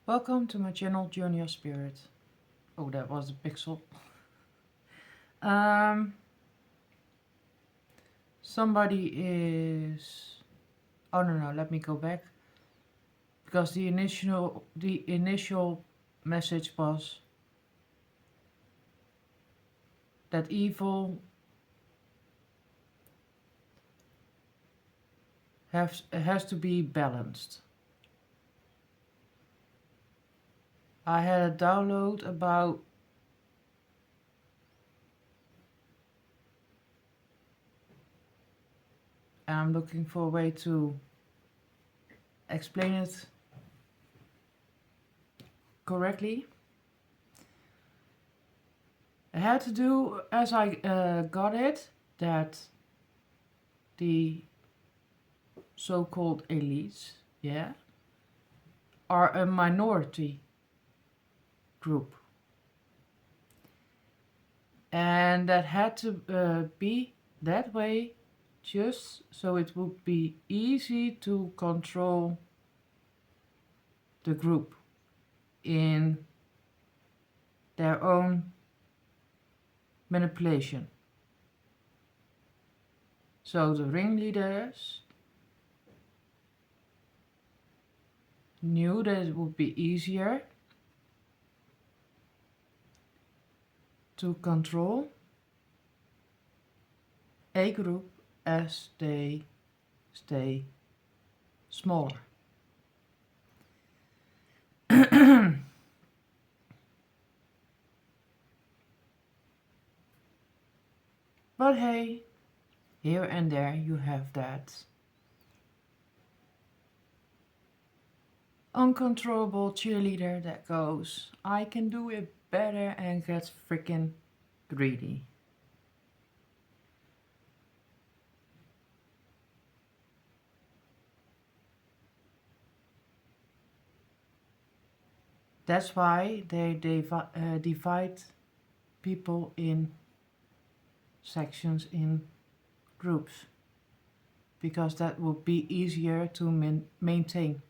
Welcome to my channel Journey of Spirit. Oh, that was a pixel. Um, somebody is. Oh no, let me go back because the initial message was that evil has to be balanced. I had a download about and I'm looking for a way to explain it correctly. I had to do as I got it that the so-called elites, yeah, are a minority group, and that had to be that way just so it would be easy to control the group in their own manipulation. So the ringleaders knew that it would be easier to control a group as they stay smaller. But hey, here and there you have that uncontrollable cheerleader that goes, I can do it better, and gets freaking greedy. That's why they divide people in sections, in groups, because that would be easier to maintain.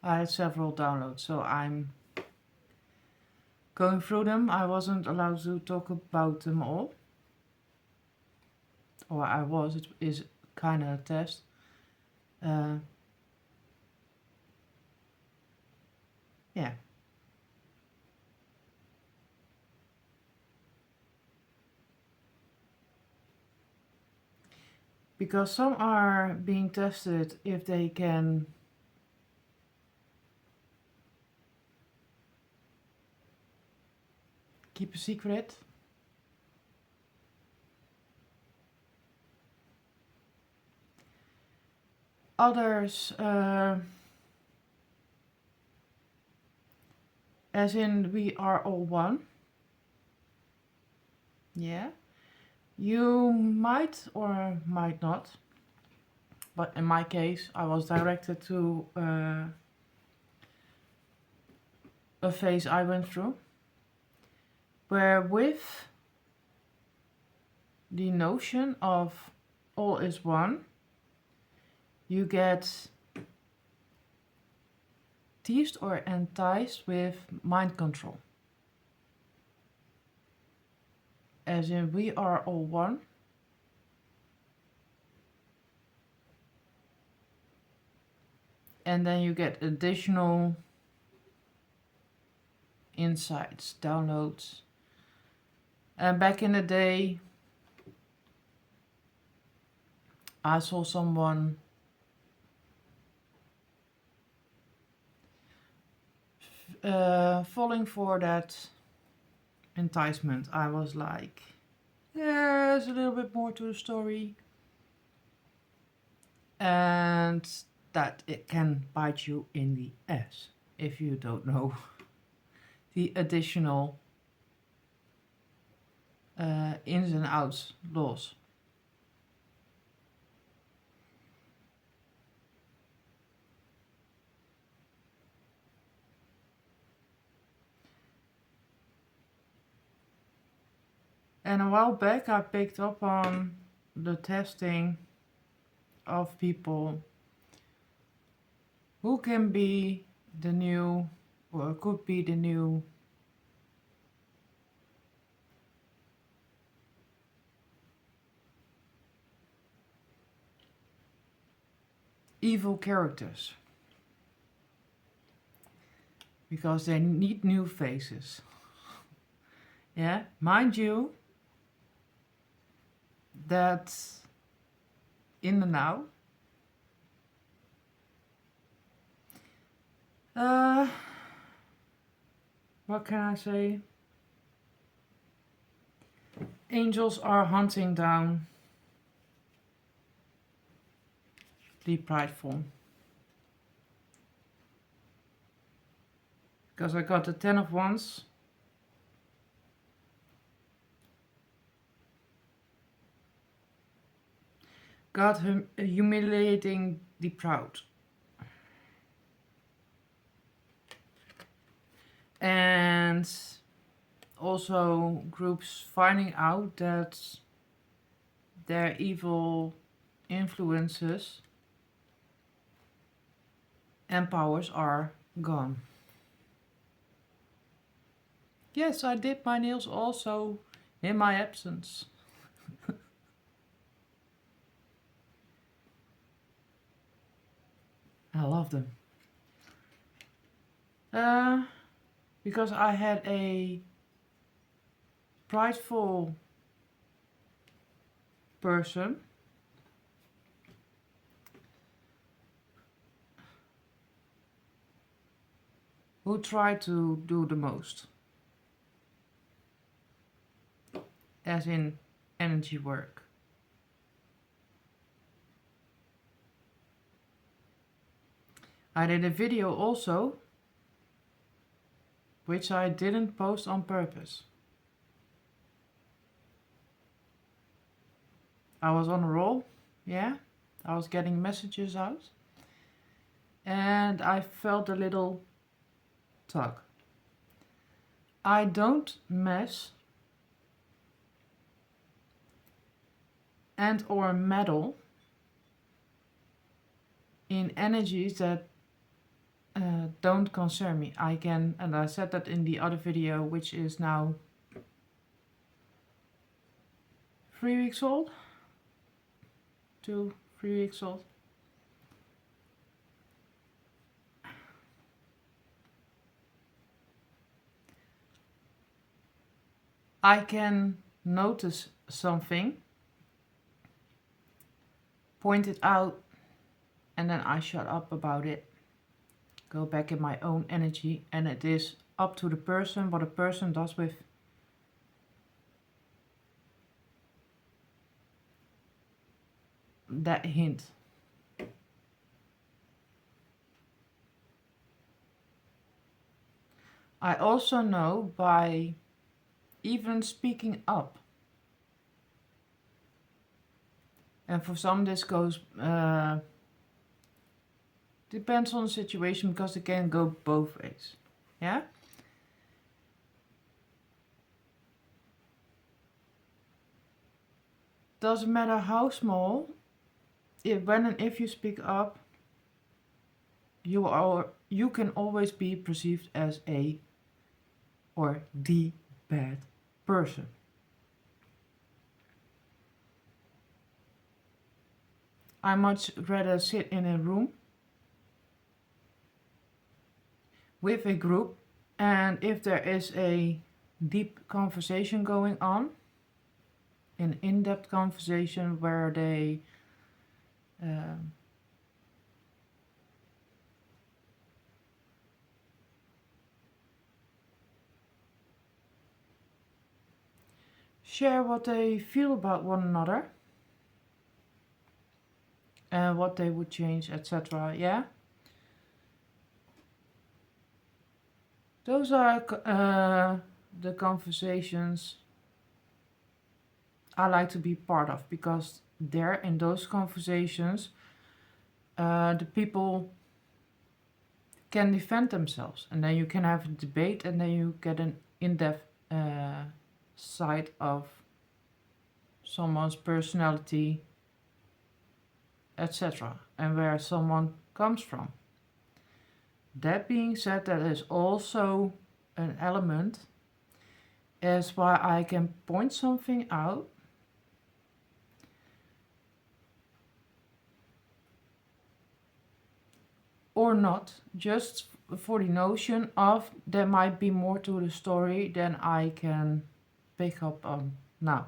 I had several downloads, so I'm going through them. I wasn't allowed to talk about them all, or I was. It is kind of a test. Uh, yeah, because some are being tested if they can keep a secret. Others, as in we are all one. Yeah, you might or might not, but in my case, I was directed to a phase I went through, where with the notion of all is one, you get teased or enticed with mind control. As in, we are all one. And then you get additional insights, downloads. And back in the day, I saw someone falling for that enticement. I was like, there's a little bit more to the story. And that it can bite you in the ass if you don't know the additional ins and outs laws. And a while back I picked up on the testing of people who can be the new, or could be the new evil characters. Because they need new faces. Yeah, mind you, that in the now, what can I say? Angels are hunting down the prideful. Because I got the 10 of Wands. God humiliating the proud. And also groups finding out that their evil influences and powers are gone. Yes, I did my nails also in my absence. I love them. Because I had a prideful person who tried to do the most. As in energy work. I did a video also, which I didn't post on purpose. I was on a roll, yeah. I was getting messages out. And I felt a little tug. I don't mess and or meddle in energies that don't concern me. I can, and I said that in the other video, which is now 3 weeks old, 2-3 weeks old. I can notice something, point it out, and then I shut up about it. Go back in my own energy, and it is up to the person what a person does with that hint. I also know by even speaking up, and for some this goes depends on the situation, because it can go both ways. Yeah. Doesn't matter how small, when and if you speak up, you can always be perceived as a or the bad person. I much rather sit in a room with a group, and if there is a deep conversation going on, an in-depth conversation where they share what they feel about one another and what they would change, etc. Yeah, those are the conversations I like to be part of, because there in those conversations the people can defend themselves, and then you can have a debate, and then you get an in-depth side of someone's personality, etc., and where someone comes from. That being said, that is also an element as why I can point something out or not, just for the notion of there might be more to the story than I can pick up on now.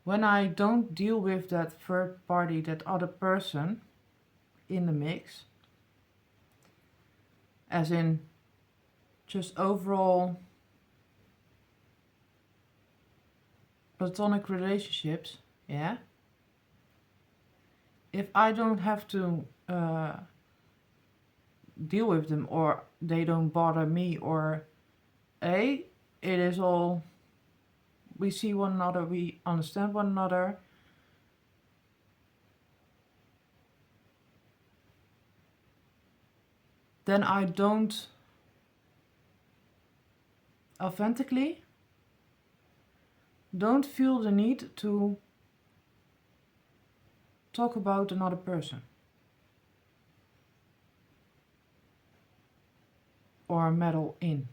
When I don't deal with that third party, that other person in the mix, as in just overall platonic relationships, yeah, if I don't have to deal with them, or they don't bother me, or it is all, we see one another, we understand one another, then I don't authentically don't feel the need to talk about another person or meddle in.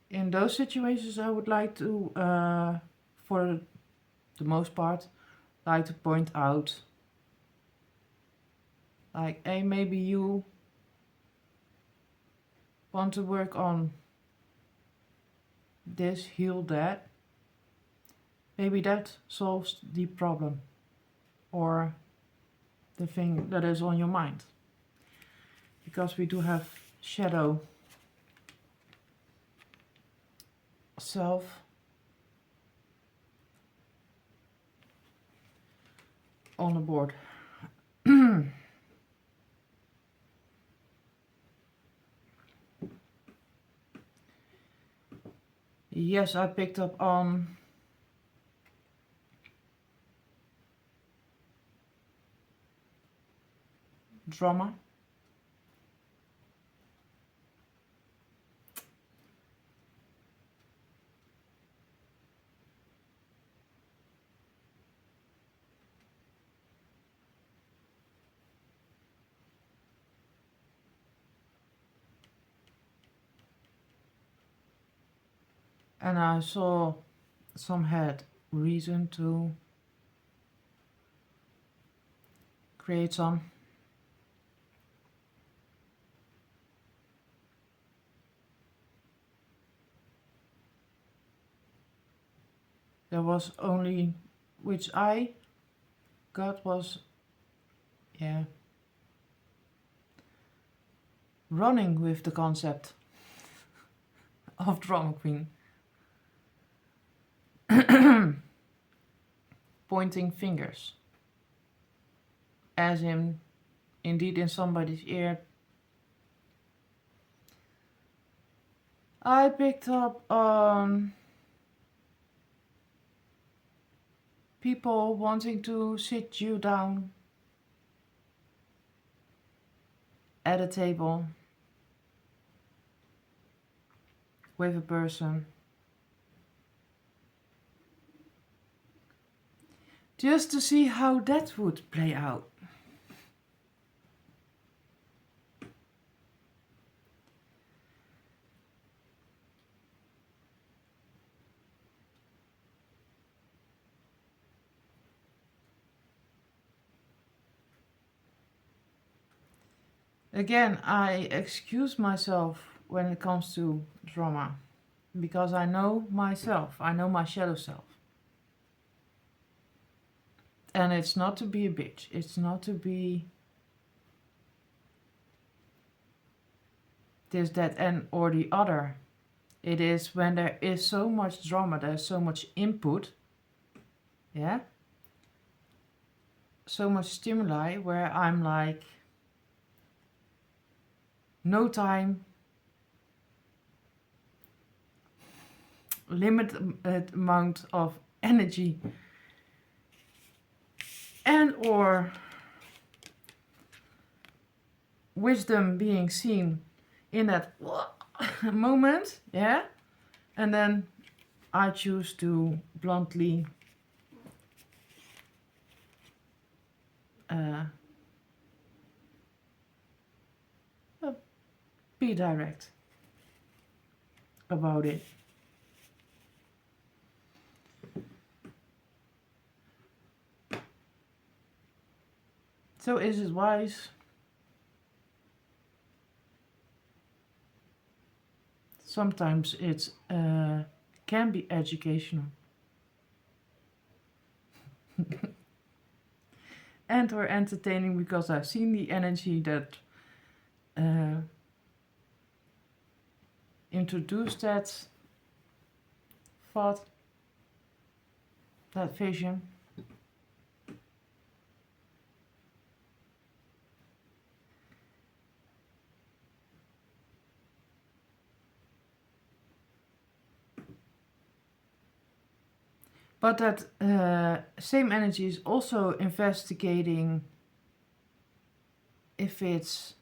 In those situations, I would like to, for the most part, like to point out, like, hey, maybe you want to work on this, heal that. Maybe that solves the problem or the thing that is on your mind. Because we do have shadow self on the board. Yes, I picked up on drama. And I saw some had reason to create some. There was only, which I got was, yeah, running with the concept of drama queen. Pointing fingers. As in, indeed in somebody's ear. I picked up on people wanting to sit you down at a table with a person just to see how that would play out. Again, I excuse myself when it comes to drama because I know myself, I know my shadow self. And it's not to be a bitch, it's not to be this, that, and or the other. It is when there is so much drama, there's so much input, yeah, so much stimuli where I'm like, no time, limited amount of energy and or wisdom being seen in that moment, yeah, and then I choose to bluntly be direct about it. So is it wise? Sometimes it can be educational and or entertaining, because I've seen the energy that introduced that thought, that vision. But that same energy is also investigating if it's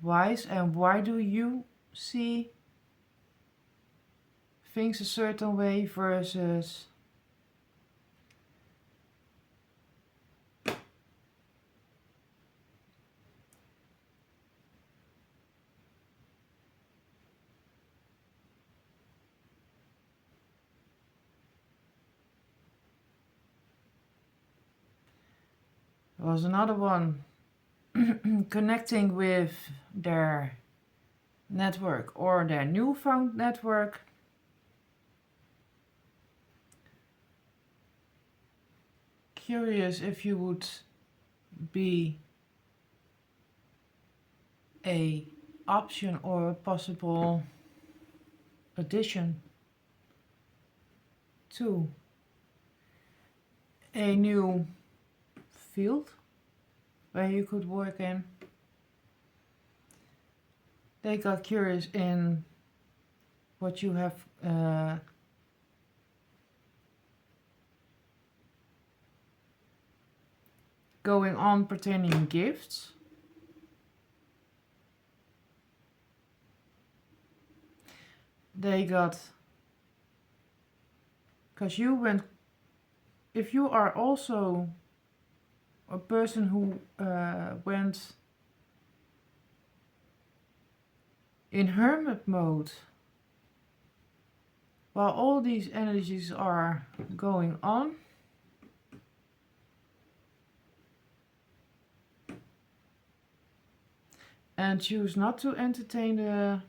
wise and why do you see things a certain way versus there was another one connecting with their network or their newfound network. Curious if you would be a option or a possible addition to a new field where you could work in. They got curious in what you have going on pertaining gifts. They got, because you went, if you are also a person who went in hermit mode while all these energies are going on, and choose not to entertain the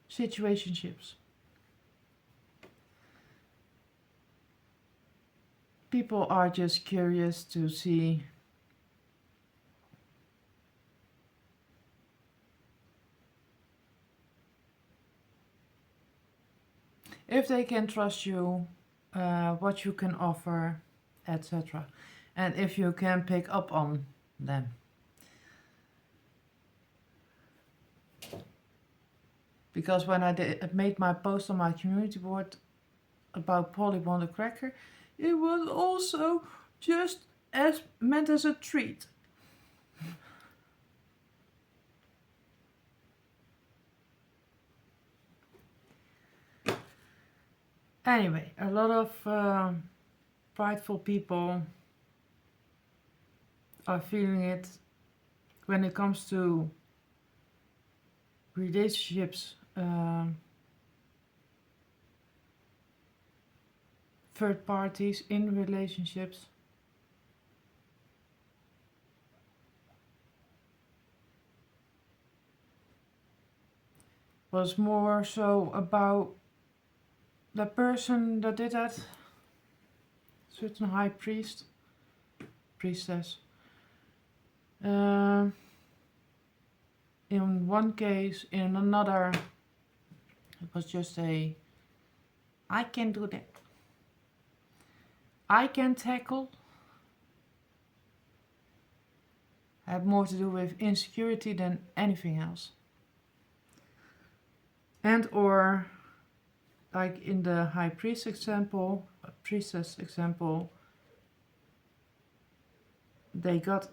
situationships. People are just curious to see if they can trust you, what you can offer, etc. And if you can pick up on them. Because when I made my post on my community board about Polybond the Cracker, it was also just as meant as a treat. Anyway, a lot of prideful people are feeling it when it comes to relationships, third parties in relationships. Was more so about the person that did that, certain high priestess. In one case, in another, it was just I can do that. I can tackle. Had more to do with insecurity than anything else. And or, like in the high priestess example, they got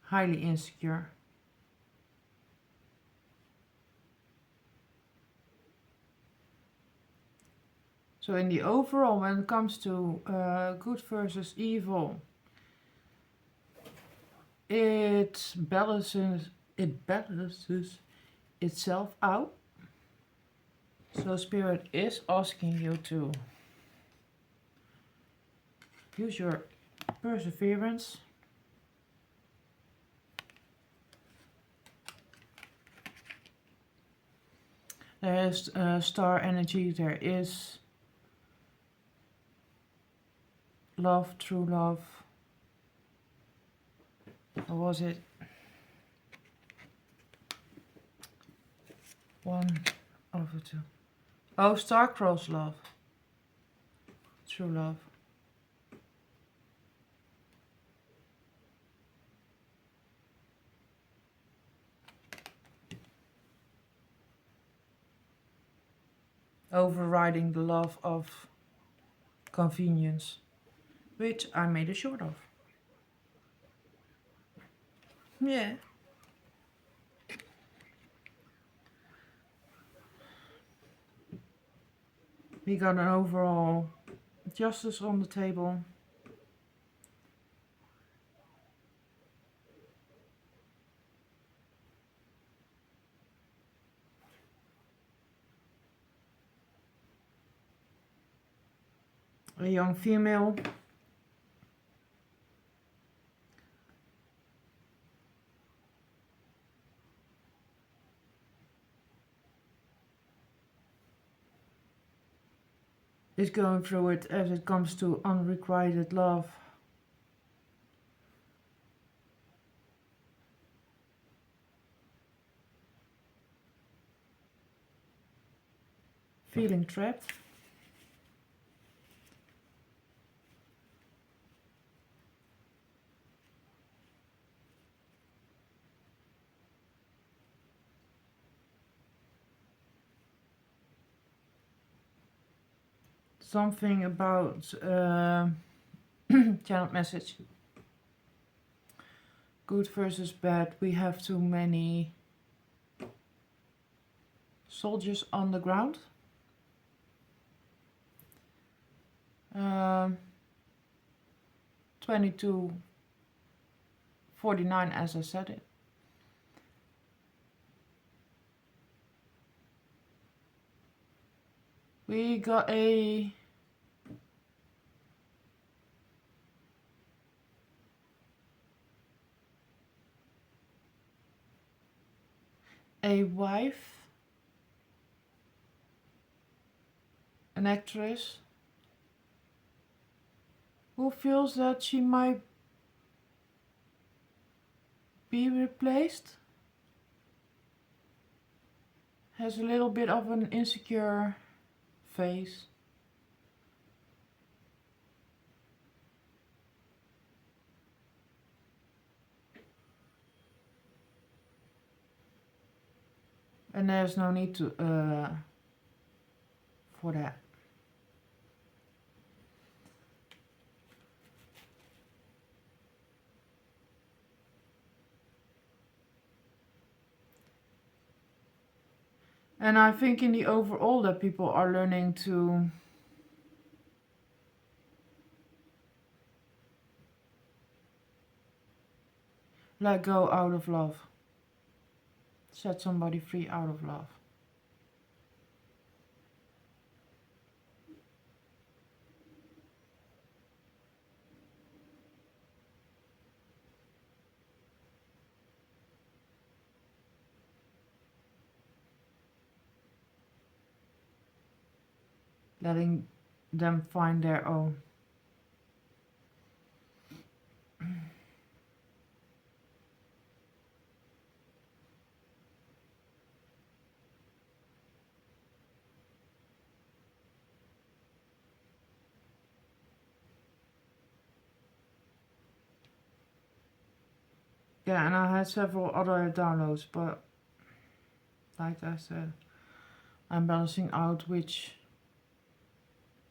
highly insecure. So in the overall, when it comes to good versus evil, it balances itself out. So Spirit is asking you to use your perseverance. There is star energy, there is love, true love. Or was it 1/2? Oh, star-crossed love. True love. Overriding the love of convenience, which I made a short of. Yeah. We got an overall justice on the table. A young female. Is going through it as it comes to unrequited love. Feeling trapped. Something about channeled message. Good versus bad. We have too many soldiers on the ground. 22:49 as I said it. We got a wife, an actress, who feels that she might be replaced, has a little bit of an insecure face. And there's no need to for that. And I think in the overall that people are learning to let go out of love. Set somebody free out of love. Letting them find their own. Yeah, and I had several other downloads, but like I said, I'm balancing out which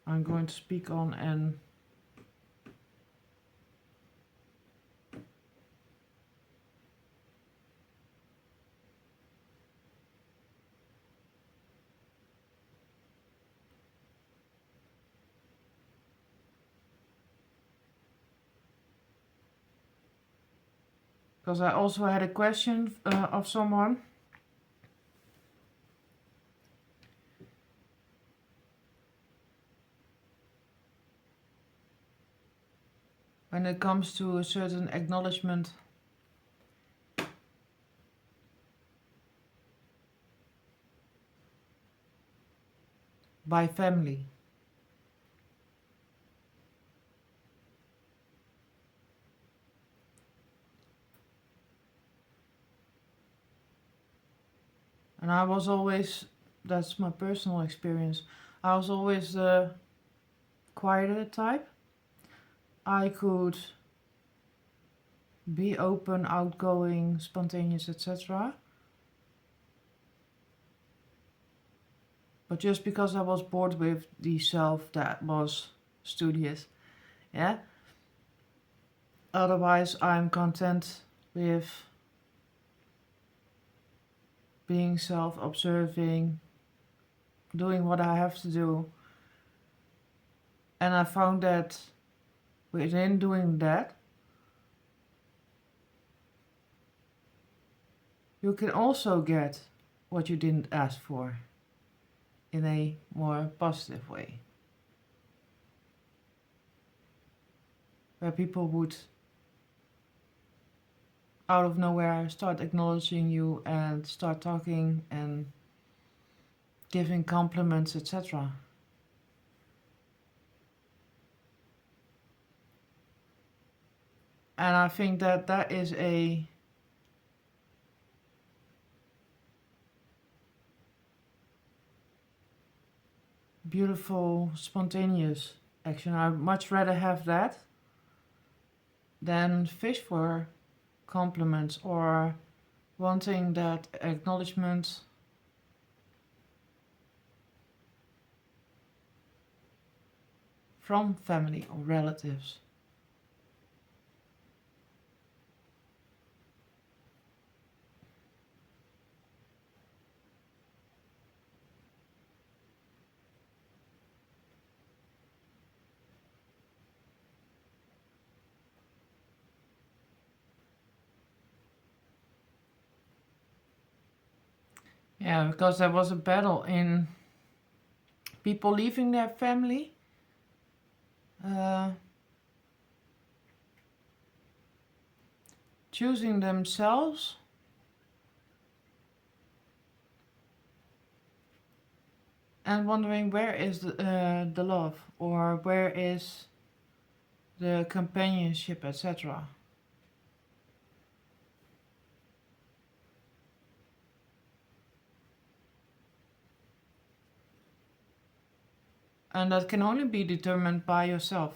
I'm going to speak on and Because I also had a question of someone. When it comes to a certain acknowledgement by family. And I was always, that's my personal experience, I was always the quieter type. I could be open, outgoing, spontaneous, etc. But just because I was bored with the self that was studious, yeah. Otherwise, I'm content with being self-observing, doing what I have to do. And I found that within doing that, you can also get what you didn't ask for in a more positive way. Where people would, out of nowhere, start acknowledging you and start talking and giving compliments, etc. And I think that that is a beautiful, spontaneous action. I'd much rather have that than fish for compliments or wanting that acknowledgement from family or relatives. Yeah, because there was a battle in people leaving their family, uh, choosing themselves, and wondering where is the love or where is the companionship, etc. And that can only be determined by yourself,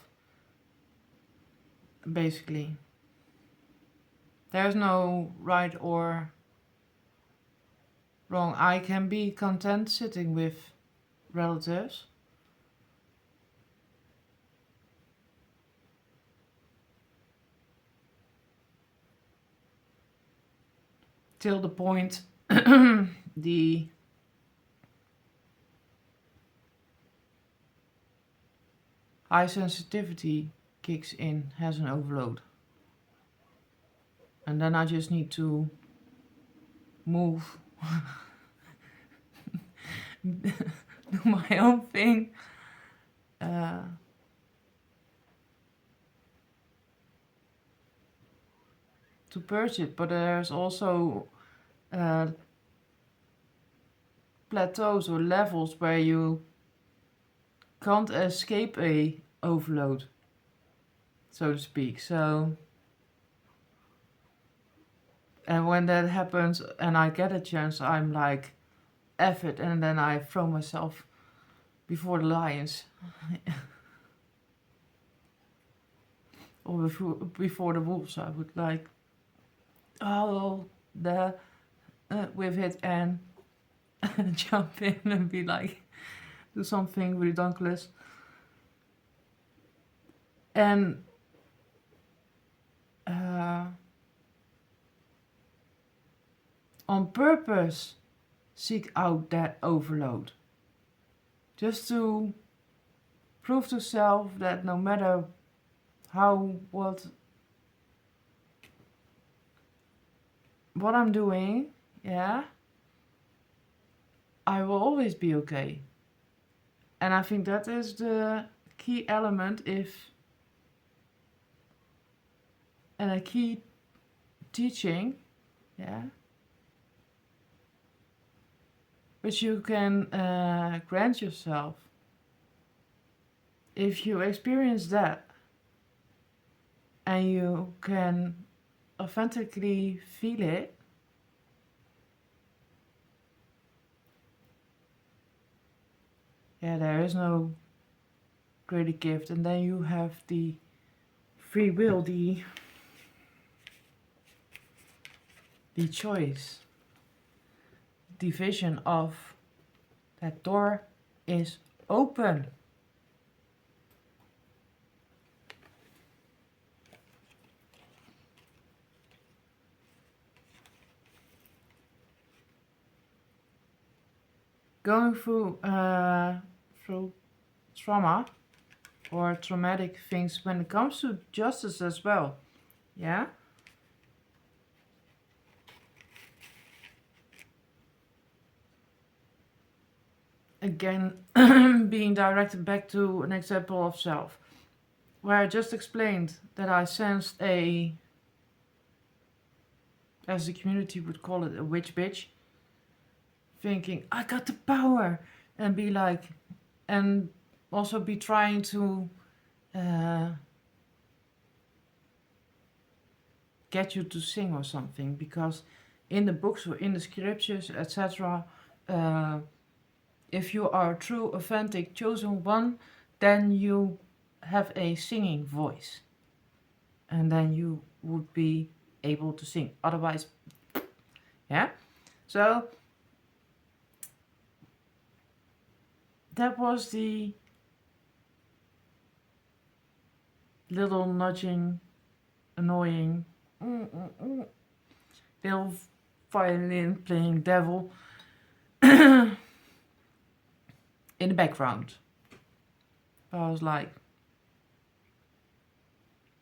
basically. There's no right or wrong. I can be content sitting with relatives. Till the point the high sensitivity kicks in, has an overload. And then I just need to move, do my own thing. To purge it, but there's also plateaus or levels where you can't escape a overload, so to speak. So, and when that happens and I get a chance, I'm like, F it, and then I throw myself before the lions. Or before the wolves, I would like, oh, the with it and jump in and be like, do something ridiculous. And on purpose seek out that overload. Just to prove to self that no matter how, what what I'm doing, yeah, I will always be okay. And I think that is the key element if and a key teaching, yeah, which you can grant yourself. If you experience that and you can authentically feel it, yeah, there is no greater gift. And then you have the free will, the choice, the vision of that door is open. Going through trauma or traumatic things when it comes to justice as well, yeah. Again, being directed back to an example of self, where I just explained that I sensed a, as the community would call it, a witch bitch, thinking I got the power, and be like, and also be trying to get you to sing or something, because in the books or in the scriptures, etc., if you are a true, authentic, chosen one, then you have a singing voice, and then you would be able to sing. Otherwise, yeah. So that was the little nudging, annoying, little violin playing devil in the background. I was like,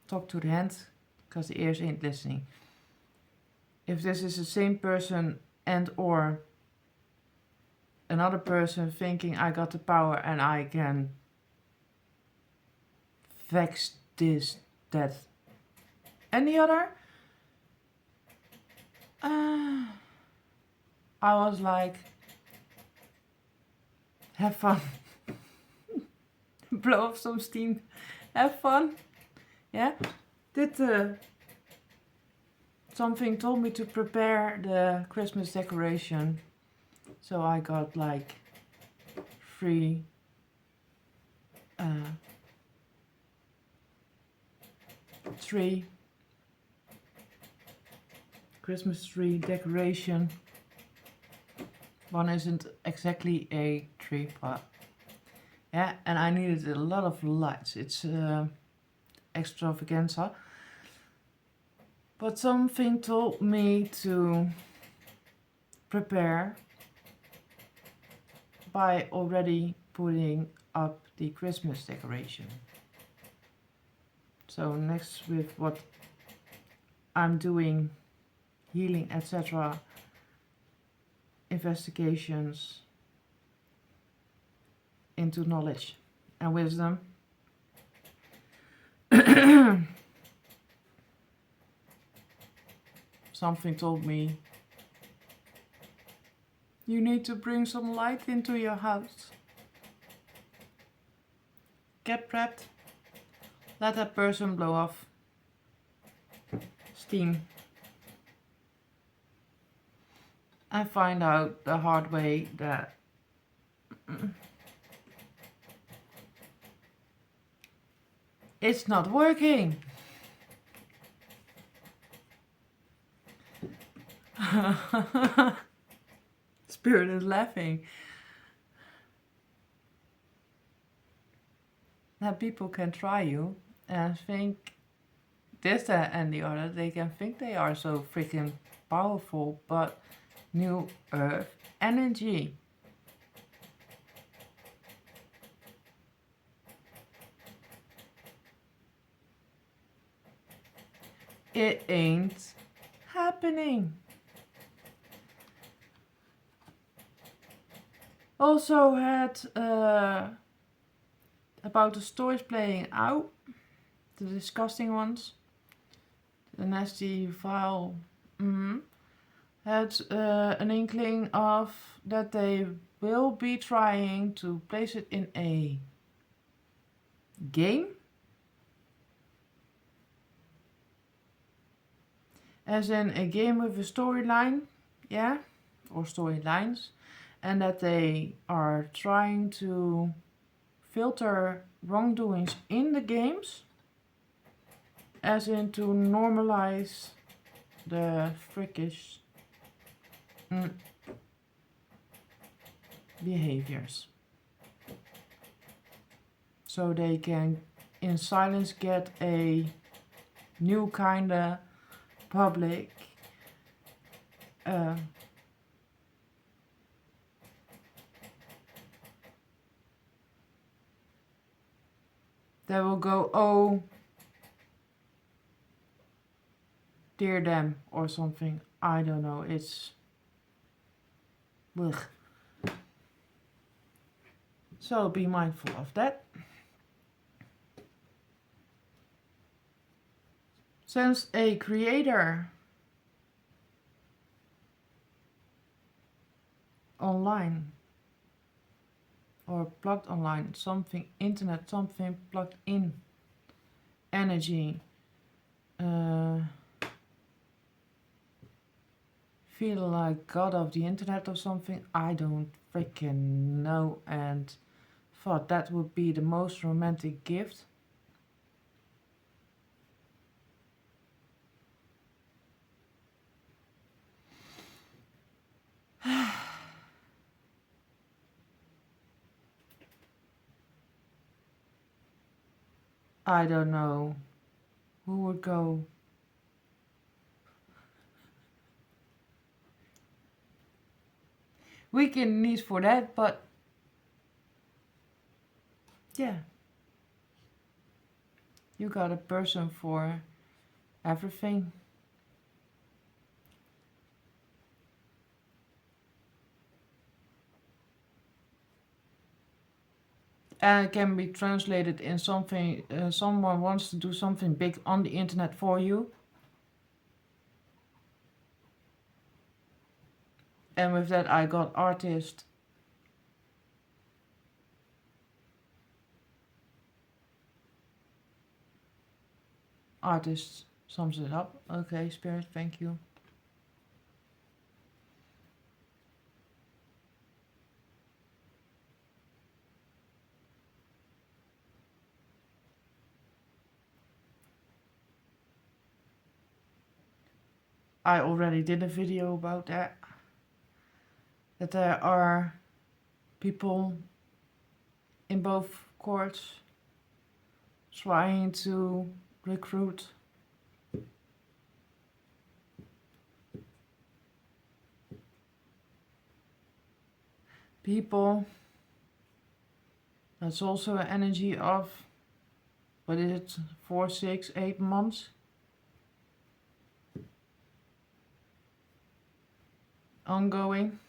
talk to the hands, because the ears ain't listening. If this is the same person and or another person thinking I got the power and I can vex this, that, and the other, I was like, have fun. Blow off some steam, have fun. Yeah, something told me to prepare the Christmas decoration, so I got like 3 Christmas tree decoration. One isn't exactly a tree, but yeah, and I needed a lot of lights. It's extravaganza. But something told me to prepare by already putting up the Christmas decoration. So next with what I'm doing, healing, etc., investigations into knowledge and wisdom, something told me you need to bring some light into your house. Get prepped. Let that person blow off steam. I find out the hard way that it's not working. Spirit is laughing. That people can try you and think this, that, and the other. They can think they are so freaking powerful, but New Earth energy. It ain't happening. Also had about the stories playing out, the disgusting ones, the nasty, vile, had an inkling of that they will be trying to place it in a game, as in a game with a storyline, yeah, or storylines, and that they are trying to filter wrongdoings in the games, as in to normalize the freakish behaviors. So they can in silence get a new kind of public they will go, oh dear them, or something. I don't know, it's ugh. So be mindful of that. Since a creator online or plugged online, something internet, something plugged in energy, feel like god of the internet or something, I don't freaking know, and thought that would be the most romantic gift. I don't know who would go. We can need for that, but yeah, you got a person for everything. And it can be translated in something, someone wants to do something big on the internet for you. And with that I got artist. Artist sums it up. Okay, Spirit, thank you. I already did a video about that. That there are people in both courts trying to recruit people. That's also an energy of, what is it, 4, 6, 8 months? Ongoing.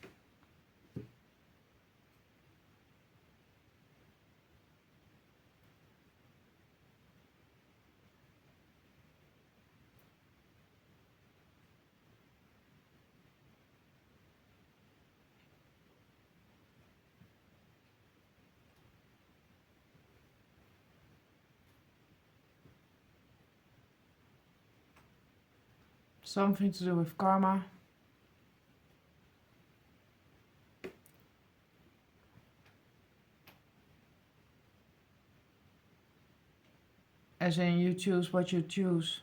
Something to do with karma. As in, you choose what you choose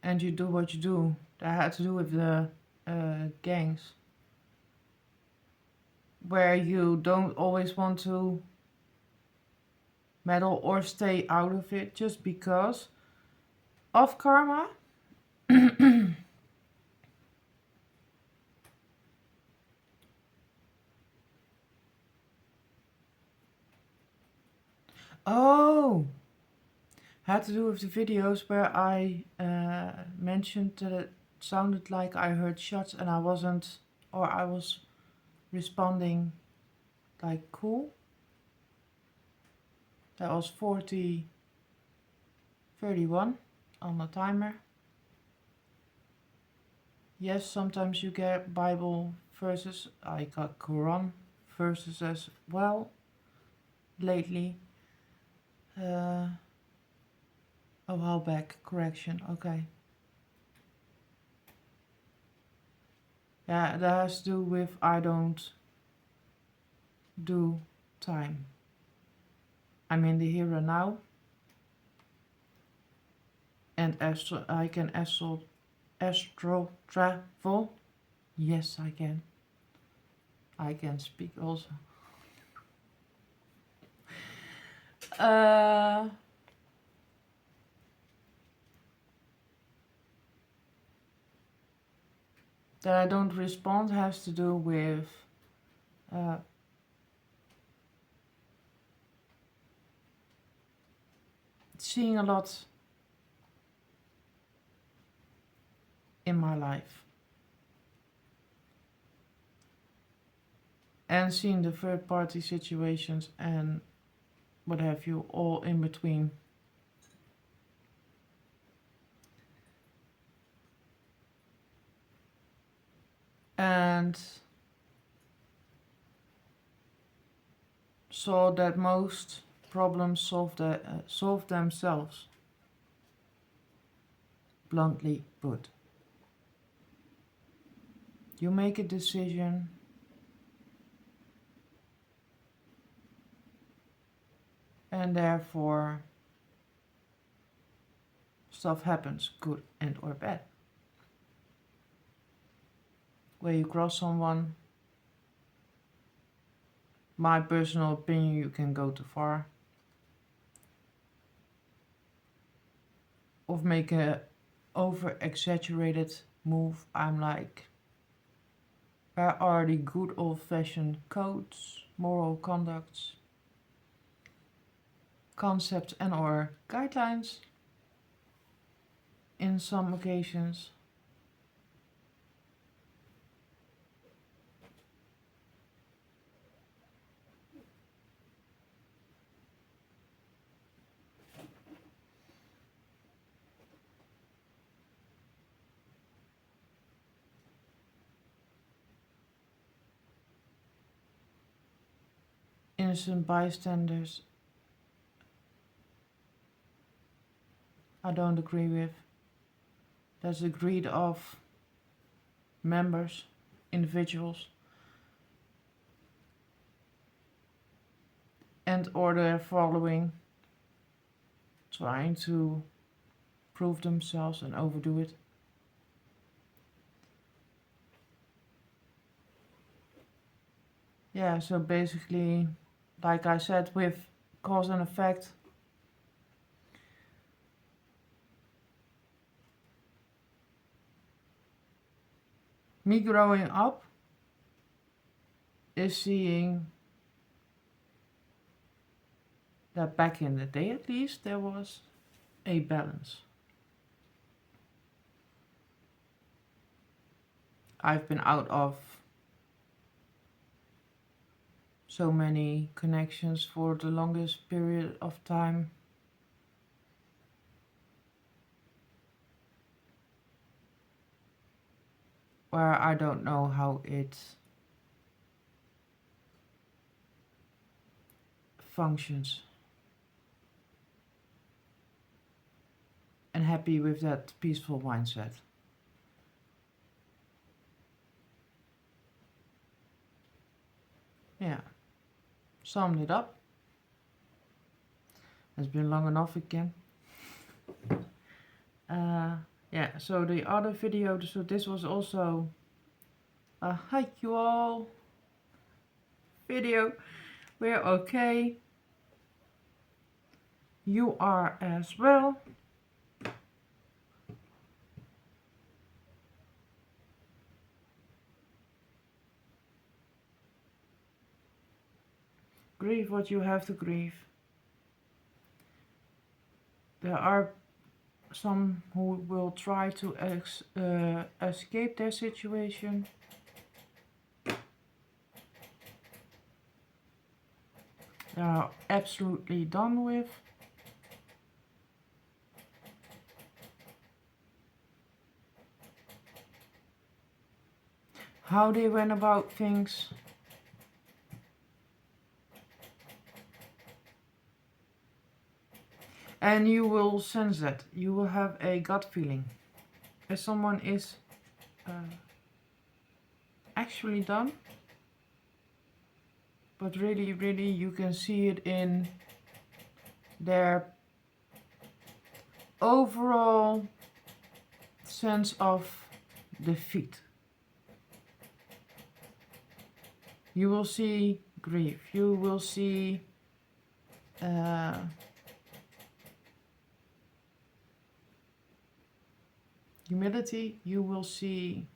and you do what you do. That had to do with the gangs, where you don't always want to meddle or stay out of it just because of karma. Oh, had to do with the videos where I mentioned that it sounded like I heard shots and I wasn't, or I was responding like cool. That was 40:31 on the timer. Yes, sometimes you get Bible verses. I got Quran verses as well lately. A while back, correction, okay. Yeah, that has to do with I don't do time. I'm in the here and now. And I can astral travel. Yes, I can. I can speak also. That I don't respond has to do with seeing a lot in my life. And seeing the third party situations and what have you all in between. And saw that most problems solve themselves. Bluntly put. You make a decision and therefore stuff happens, good and or bad. Where you cross someone, my personal opinion, you can go too far. Or make a over exaggerated move. I'm like, where are the good old fashioned codes, moral conducts, concepts and or guidelines in some occasions? Innocent bystanders, I don't agree with. There's a greed of members, individuals, and or their following, trying to prove themselves and overdo it. Yeah, so basically, like I said, with cause and effect, me growing up is seeing that back in the day at least there was a balance. I've been out of so many connections for the longest period of time. Where I don't know how it functions. And happy with that peaceful mindset. Yeah, summed it up. It's been long enough again. Yeah, so the other video, so this was also a hi you all video. We're okay. You are as well. Grieve what you have to grieve. There are some who will try to escape their situation. they are absolutely done with. How they went about things. And you will sense that. You will have a gut feeling. If someone is actually done, but really, really you can see it in their overall sense of defeat. You will see grief. You will see humility. You will see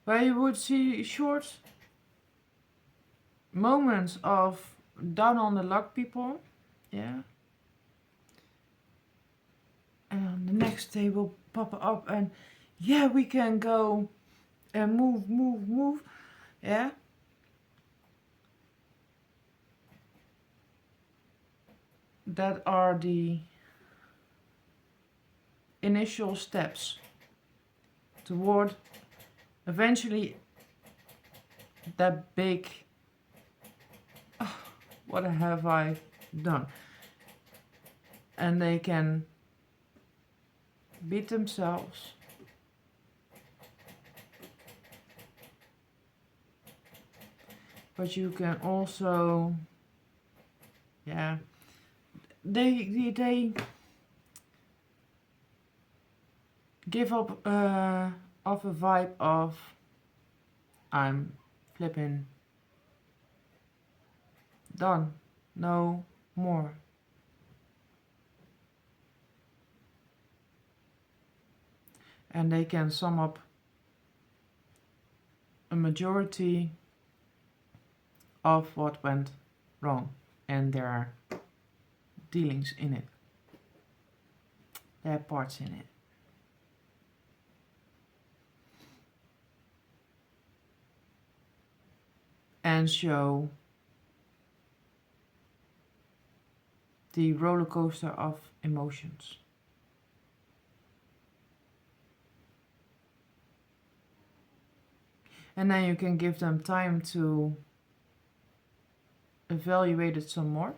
where you would see short moments of down on the luck people, yeah, and the next day will pop up and yeah, we can go and move, yeah. That are the initial steps toward eventually that big, oh, what have I done? And they can beat themselves. But you can also, yeah, they give up of a vibe of I'm flipping done, no more. And they can sum up a majority of what went wrong and their dealings in it, their parts in it. And show the roller coaster of emotions. And then you can give them time to evaluate it some more.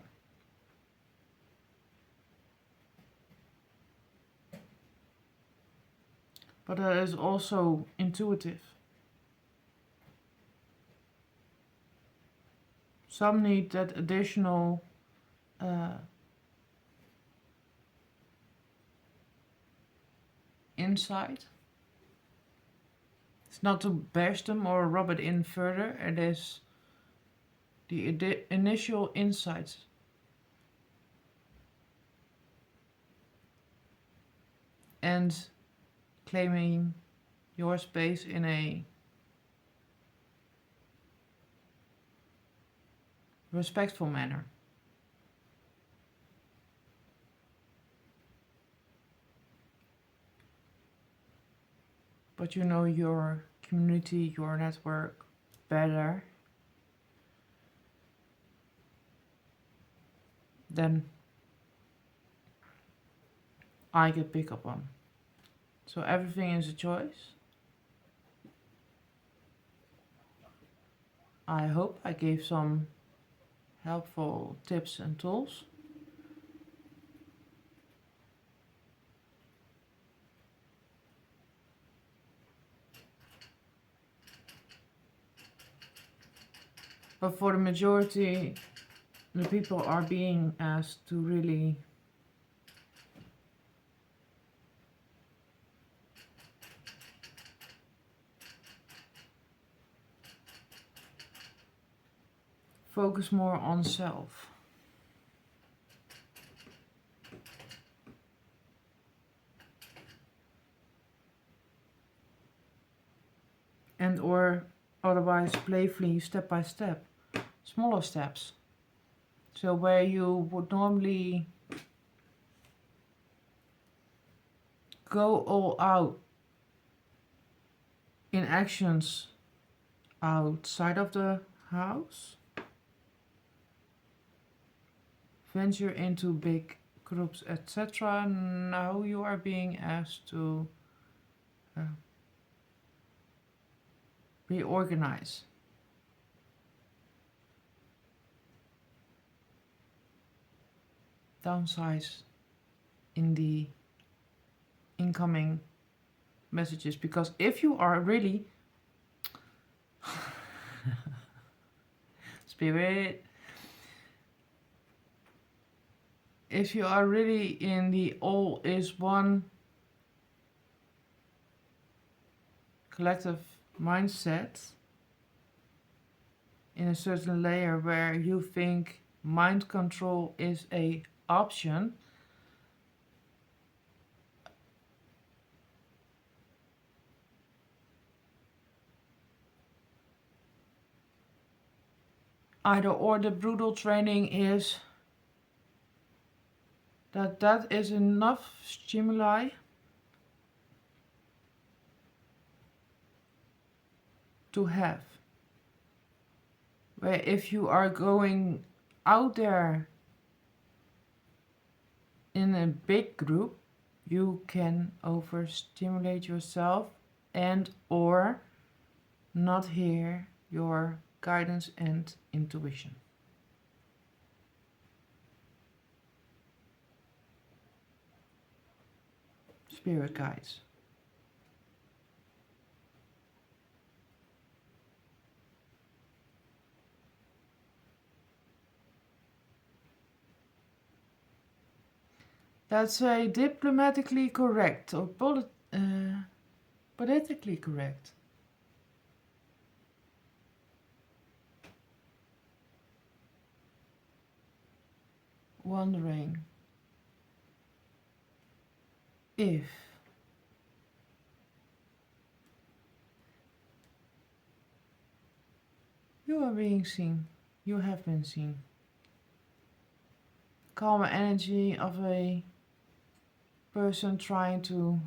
But that is also intuitive. Some need that additional insight. It's not to bash them or rub it in further, it is the initial insights. And claiming your space in a respectful manner. But you know your community, your network better than I could pick up on. So everything is a choice. I hope I gave some helpful tips and tools. But for the majority, the people are being asked to really focus more on self. And or otherwise playfully step by step, smaller steps. So where you would normally go all out in actions outside of the house, venture into big groups, etc. Now you are being asked to reorganize. Downsize in the incoming messages, because if you are really spirit, if you are really in the all is one collective mindset, in a certain layer where you think mind control is a option, either or the brutal training is that is enough stimuli to have. Where if you are going out there in a big group, you can overstimulate yourself and or not hear your guidance and intuition. Spirit guides. That's a diplomatically correct or politically correct. Wondering if you are being seen, you have been seen. Calm energy of a person trying to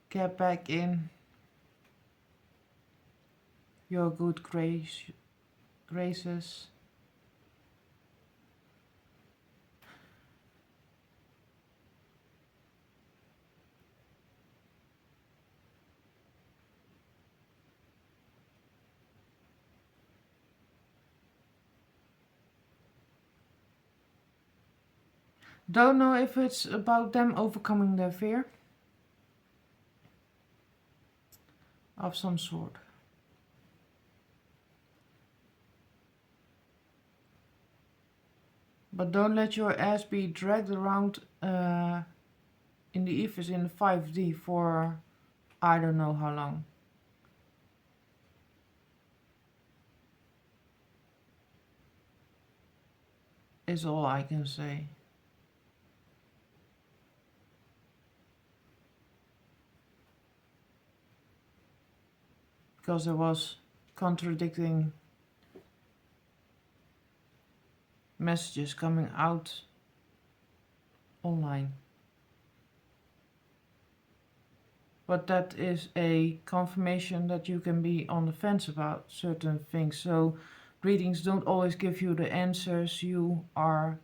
get back in your good graces. Don't know if it's about them overcoming their fear of some sort. But don't let your ass be dragged around in the ethers in 5D for I don't know how long. Is all I can say. Because there was contradicting messages coming out online. But that is a confirmation that you can be on the fence about certain things. So readings don't always give you the answers you are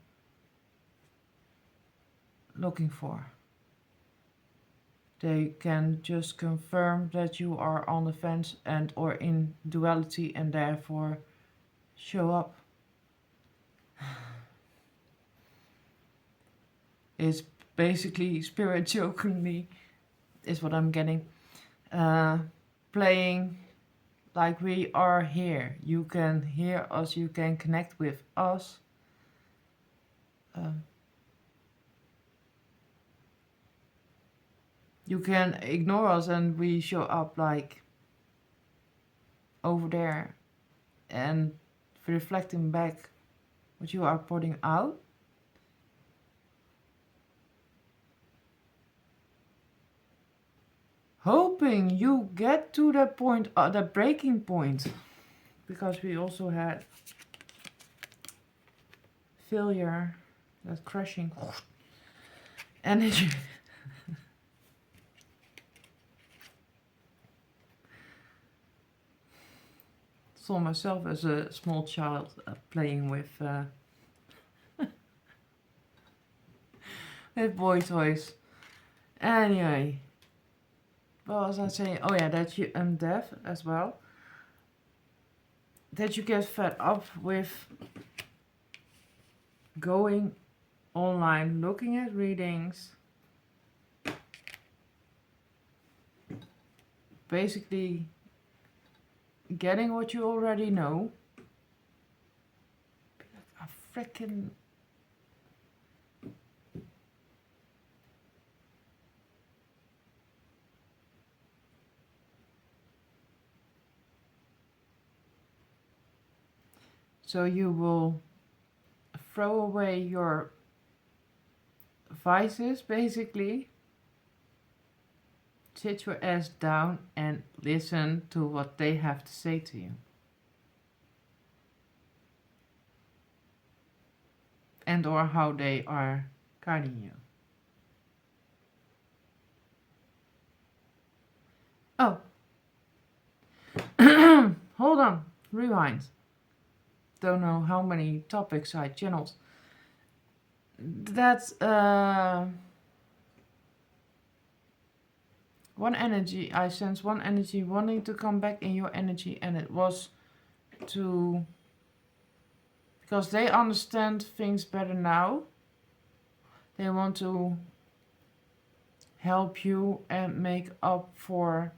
looking for. They can just confirm that you are on the fence and or in duality and therefore show up. It's basically spirit jokingly is what I'm getting. Playing like we are here. You can hear us, you can connect with us. You can ignore us and we show up like over there and reflecting back what you are putting out. Hoping you get to that point, that breaking point, because we also had failure, that crashing energy. Saw myself as a small child playing with boy toys. Anyway, what was I saying? Oh yeah, that you am deaf as well. That you get fed up with going online, looking at readings, basically getting what you already know. A freaking so you will throw away your vices, basically. Sit your ass down and listen to what they have to say to you. And or how they are guiding you. Oh. Hold on. Rewind. Don't know how many topics I channeled. That's one energy. I sense one energy wanting to come back in your energy, and it was to, because they understand things better now. They want to help you and make up for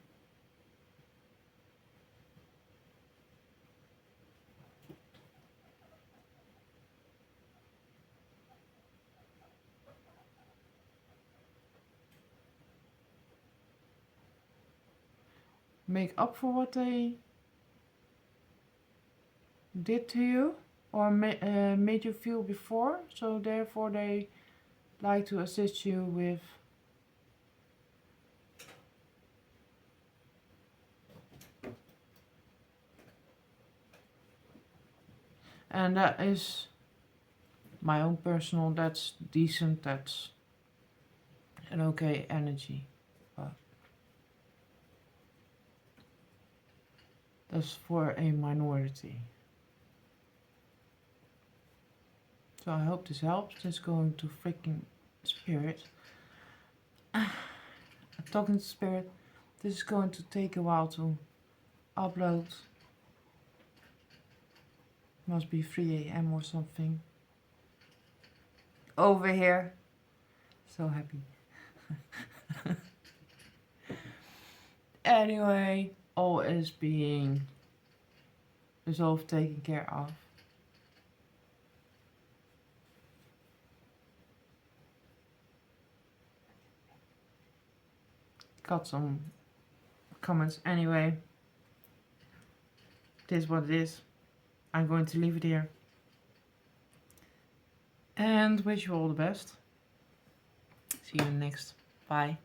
what they did to you or made you feel before. So therefore they like to assist you with and that is my own personal, that's decent, that's an okay energy, but that's for a minority. So I hope this helps. Let's go into freaking spirit. Talking to spirit. This is going to take a while to upload. Must be 3 a.m. or something. Over here. So happy. Anyway, all is being resolved, taken care of. Got some comments anyway. It is what it is. I'm going to leave it here. And wish you all the best. See you next. Bye.